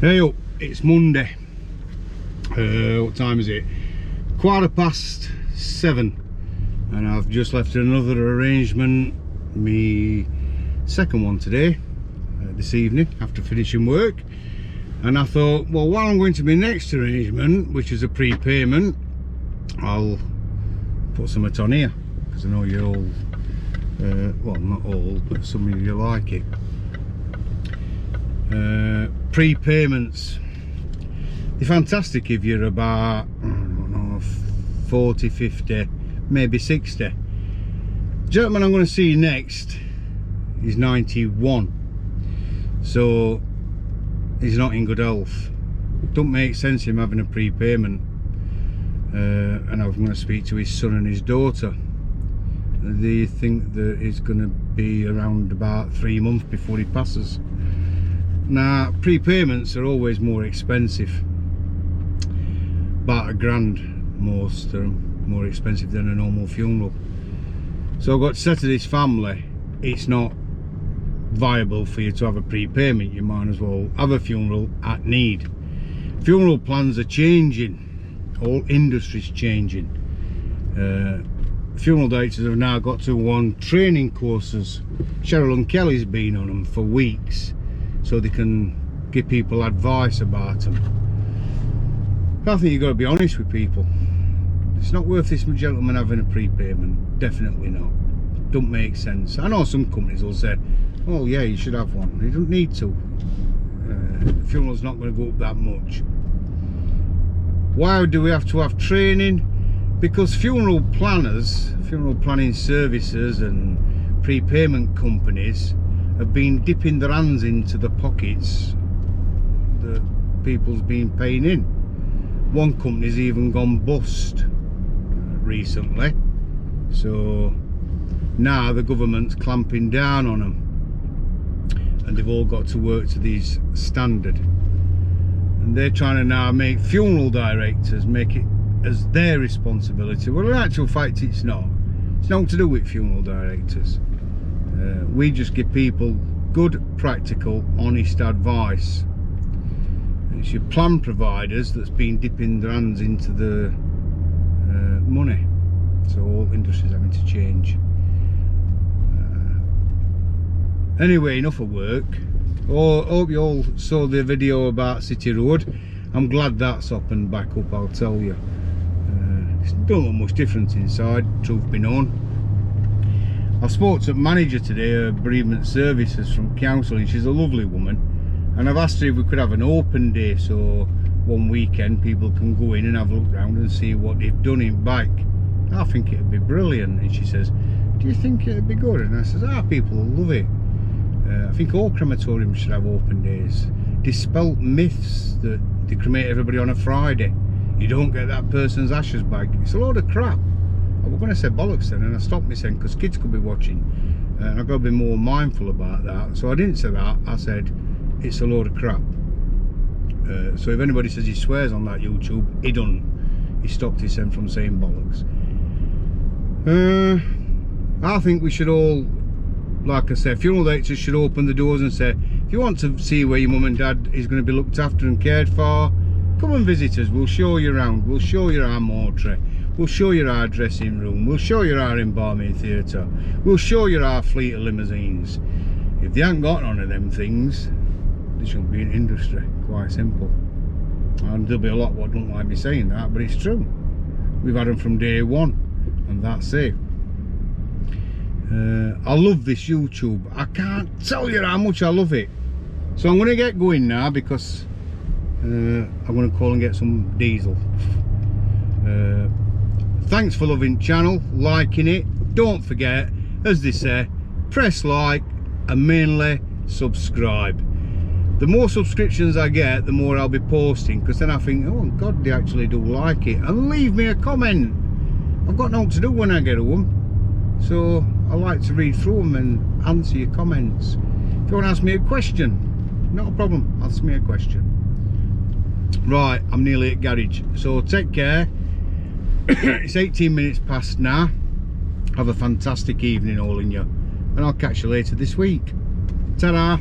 Hey up, it's Monday. What time is it? 7:15, and I've just left another arrangement, me second one today, this evening after finishing work. And I thought, well, while I'm going to my next arrangement, which is a prepayment, I'll put some on here because I know you're all, well, not all, but some of you like it. Prepayments, they're fantastic if you're about, I don't know, 40, 50, maybe 60. The gentleman I'm going to see next is 91, so he's not in good health. It don't make sense him having a prepayment. And I'm going to speak to his son and his daughter. They think that it's going to be around about 3 months before he passes. Now, prepayments are always more expensive, about £1,000 most of them, more expensive than a normal funeral. So I've got to say to this family, it's not viable for you to have a prepayment. You might as well have a funeral at need. Funeral plans are changing, all industries changing. Funeral directors have now got to on training courses. Cheryl and Kelly's been on them for weeks, so they can give people advice about them. I think you've got to be honest with people. It's not worth this gentleman having a prepayment, definitely not. Don't make sense. I know some companies will say, oh yeah, you should have one. You don't need to. The funeral's not going to go up that much. Why do we have to have training? Because funeral planners, funeral planning services and prepayment companies have been dipping their hands into the pockets that people's been paying in. One company's even gone bust recently, so now the government's clamping down on them, and they've all got to work to these standard, and they're trying to now make funeral directors make it as their responsibility. Well, in actual fact, it's not. It's nothing to do with funeral directors. We just give people good, practical, honest advice. It's your plan providers that's been dipping their hands into the money. So all industries having to change. Anyway, enough of work. Hope you all saw the video about City Road. I'm glad that's up and back up, I'll tell you. It don't look much different inside, truth be known. I spoke to the manager today of bereavement services from council, and she's a lovely woman, and I've asked her if we could have an open day, so one weekend people can go in and have a look around and see what they've done in back. I think it'd be brilliant. And she says, do you think it'd be good? And I says, people will love it. I think all crematoriums should have open days. Dispel myths that they cremate everybody on a Friday. You don't get that person's ashes back. It's a load of crap. I was going to say bollocks then, and I stopped me saying, because kids could be watching, and I've got to be more mindful about that. So I didn't say that. I said it's a load of crap. So if anybody says he swears on that YouTube, he doesn't. He stopped his son from saying bollocks. I think we should all, like I said, funeral directors should open the doors and say, if you want to see where your mum and dad is going to be looked after and cared for, come and visit us. We'll show you around. We'll show you our mortuary. We'll show you our dressing room. We'll show you our embalming theatre. We'll show you our fleet of limousines. If they haven't got none of them things, they shouldn't be in industry. Quite simple. And there'll be a lot what don't like me saying that, but it's true. We've had them from day one, and that's it. I love this YouTube. I can't tell you how much I love it. So I'm going to get going now, because I'm going to call and get some diesel. Thanks for loving the channel, liking it. Don't forget, as they say, press like and mainly subscribe. The more subscriptions I get, the more I'll be posting, because then I think, oh God, they actually do like it. And leave me a comment. I've got nothing to do when I get home, so I like to read through them and answer your comments. If you want to ask me a question, not a problem, ask me a question. Right, I'm nearly at garage, so take care. It's 18 minutes past now. Have a fantastic evening all in you, and I'll catch you later this week. Ta-da.